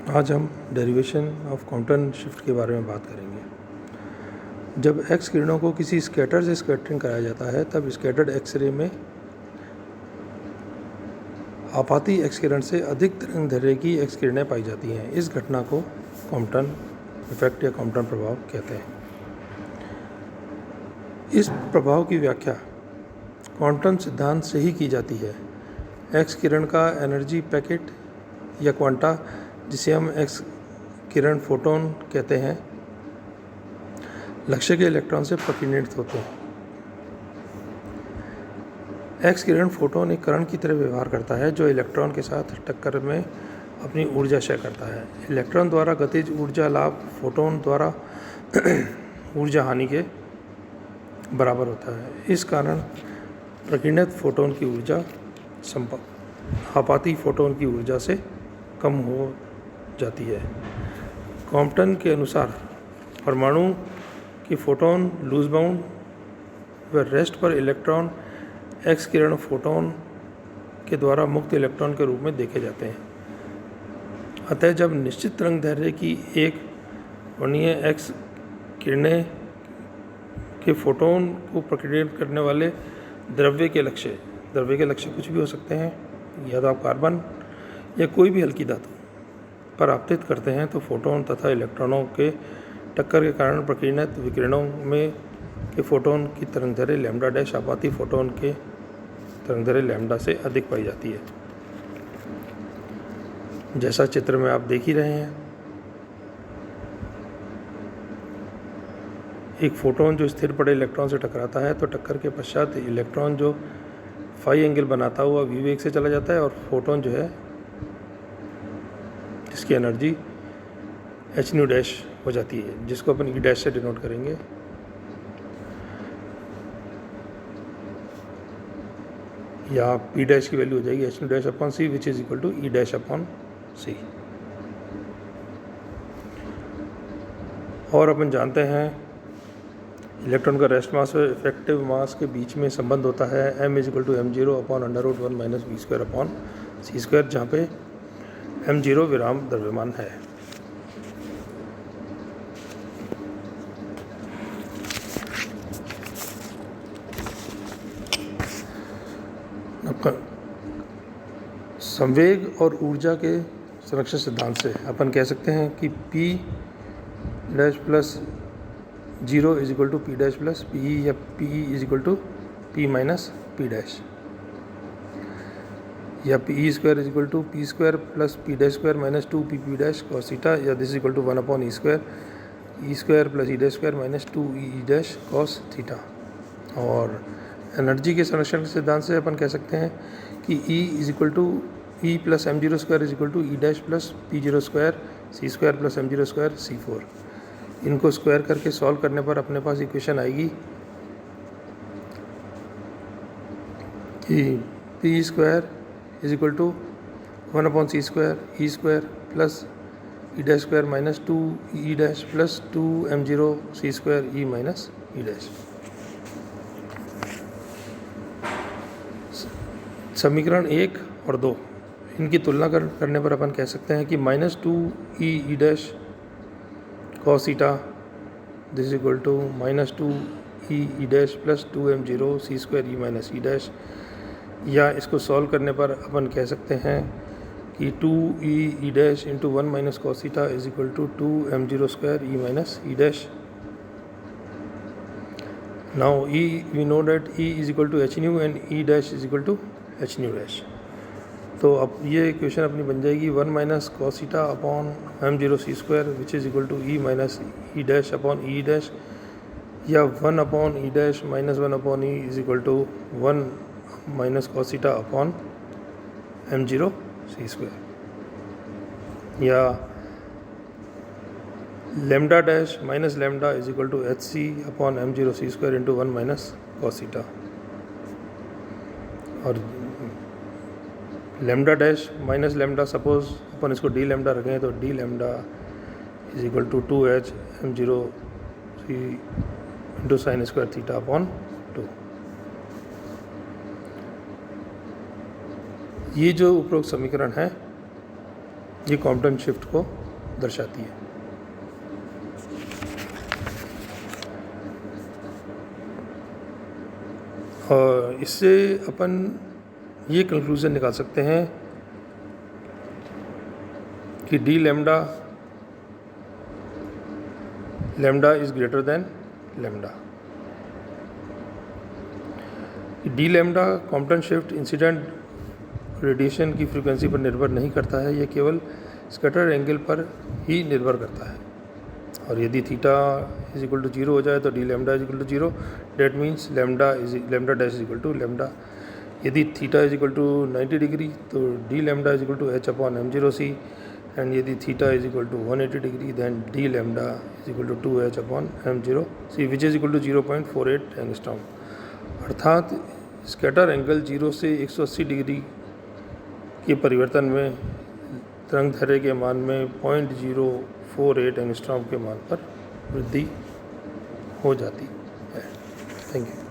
आज हम derivation of quantum shift के बारे में बात करेंगे। जब एक्स किरणों को किसी स्कैटर से स्कैटरिंग कराया जाता है तब स्कैटर्ड एक्सरे में आपाती एक्स किरण से अधिक तरंगदैर्घ्य की एक्स किरणें पाई जाती हैं। इस घटना को क्वांटम इफेक्ट या क्वांटम प्रभाव कहते हैं। इस प्रभाव की व्याख्या क्वांटम सिद्धांत से ही की जाती है। एक्स किरण का एनर्जी पैकेट या क्वांटा, जिसे हम एक्स किरण फोटोन कहते हैं, लक्ष्य के इलेक्ट्रॉन से प्रकीर्णित होते हैं। एक्स किरण फोटोन एक कण की तरह व्यवहार करता है जो इलेक्ट्रॉन के साथ टक्कर में अपनी ऊर्जा क्षय करता है। इलेक्ट्रॉन द्वारा गतिज ऊर्जा लाभ फोटोन द्वारा ऊर्जा हानि के बराबर होता है। इस कारण प्रकीर्णित फोटोन की ऊर्जा आपाती फोटोन की ऊर्जा से कम हो जाती है। कॉम्पटन के अनुसार परमाणु के फोटोन लूज बाउंड व रेस्ट पर इलेक्ट्रॉन एक्स किरण फोटोन के द्वारा मुक्त इलेक्ट्रॉन के रूप में देखे जाते हैं। अतः जब निश्चित तरंगदैर्घ्य की एक वर्णीय एक्स किरणें के फोटोन को प्रकीर्णित करने वाले द्रव्य के लक्ष्य कुछ भी हो सकते हैं, या तो आप कार्बन या कोई भी हल्की धातु पर आपतित करते हैं तो फोटोन तथा इलेक्ट्रॉनों के टक्कर के कारण प्रकीर्णित विकिरणों में के फोटोन की तरंगदैर्घ्य लैम्डा डैश आपाती फोटोन के तरंगदैर्घ्य लैम्डा से अधिक पाई जाती है। जैसा चित्र में आप देख ही रहे हैं, एक फोटोन जो स्थिर पड़े इलेक्ट्रॉन से टकराता है तो टक्कर के पश्चात इलेक्ट्रॉन जो फाई एंगल बनाता हुआ वी वेग से चला जाता है और फोटोन जो है जिसकी एनर्जी एच न्यू डैश हो जाती है, जिसको अपन ई डैश से डिनोट करेंगे। या पी डैश की वैल्यू हो जाएगी H nu dash upon C which is equal to E dash upon C. और अपन जानते हैं इलेक्ट्रॉन का रेस्ट मास और इफेक्टिव मास के बीच में संबंध होता है m is equal to m0 upon √1 minus v square upon c square, जहाँ पे m0 विराम द्रव्यमान है। संवेग और ऊर्जा के संरक्षण सिद्धांत से अपन कह सकते हैं कि p dash plus 0 is equal to P dash plus P, या P is equal to P minus P dash, या P square is equal to P square plus P dash square minus 2 P P dash cos theta, या this is equal to 1 upon E square plus E dash square minus 2 E dash cos theta. और energy के संरक्षण के सिद्धांत से अपन कह सकते हैं कि E is equal to E plus m0 square is equal to E dash plus p0 square c square plus m0 square c4। इनको स्क्वायर करके सॉल्व करने पर अपने पास इक्वेशन आएगी कि p square is equal to 1 upon c square E square plus E dash square minus 2 E dash plus 2 m0 C square E minus E dash. समीकरण 1 और 2 इनकी तुलना करने पर अपन कह सकते हैं कि minus 2 E dash cos theta this is equal to minus 2 E dash plus 2 m0 C square E minus E dash. या इसको सॉल्व करने पर अपन कह सकते हैं कि 2 E dash into 1 minus cos theta is equal to 2 m0 square E minus E dash. Now we know that E is equal to h nu and E dash is equal to h nu dash. तो अब ये equation अपनी बन जाएगी 1 minus cos theta upon m0 C square which is equal to E minus E dash upon E dash, या 1 upon E dash minus 1 upon E is equal to 1 minus cos theta upon m0 C square, या lambda dash minus lambda is equal to H C upon m0 C square into 1 minus cos theta. और lambda dash minus lambda, suppose अपन इसको D lambda रखें तो D lambda is equal to 2h m0 C into sine square theta upon 2। ये जो उपरोक्त समीकरण है ये कॉम्पटन शिफ्ट को दर्शाती है। और इससे अपन ये कंक्लूज़न निकाल सकते हैं कि D lambda is greater than lambda. D lambda Compton shift incident radiation की फ्रीक्वेंसी पर निर्भर नहीं करता है, यह केवल स्कैटर एंगल पर ही निर्भर करता है। और यदि थीटा इज इक्वल टू 0 हो जाए तो D lambda is equal to 0, that means lambda dash is equal to lambda. यदि theta is equal to 90 degree तो D lambda is equal to h upon m0c, and यदि theta is equal to 180 degree then D lambda is equal to 2h upon m0c which is equal to 0.48 angstrom. अर्थात scatter angle 0 से 180 degree के परिवर्तन में तरंगदैर्घ्य के मान में 0.048 angstrom के मान पर वृद्धि हो जाती है। Thank you.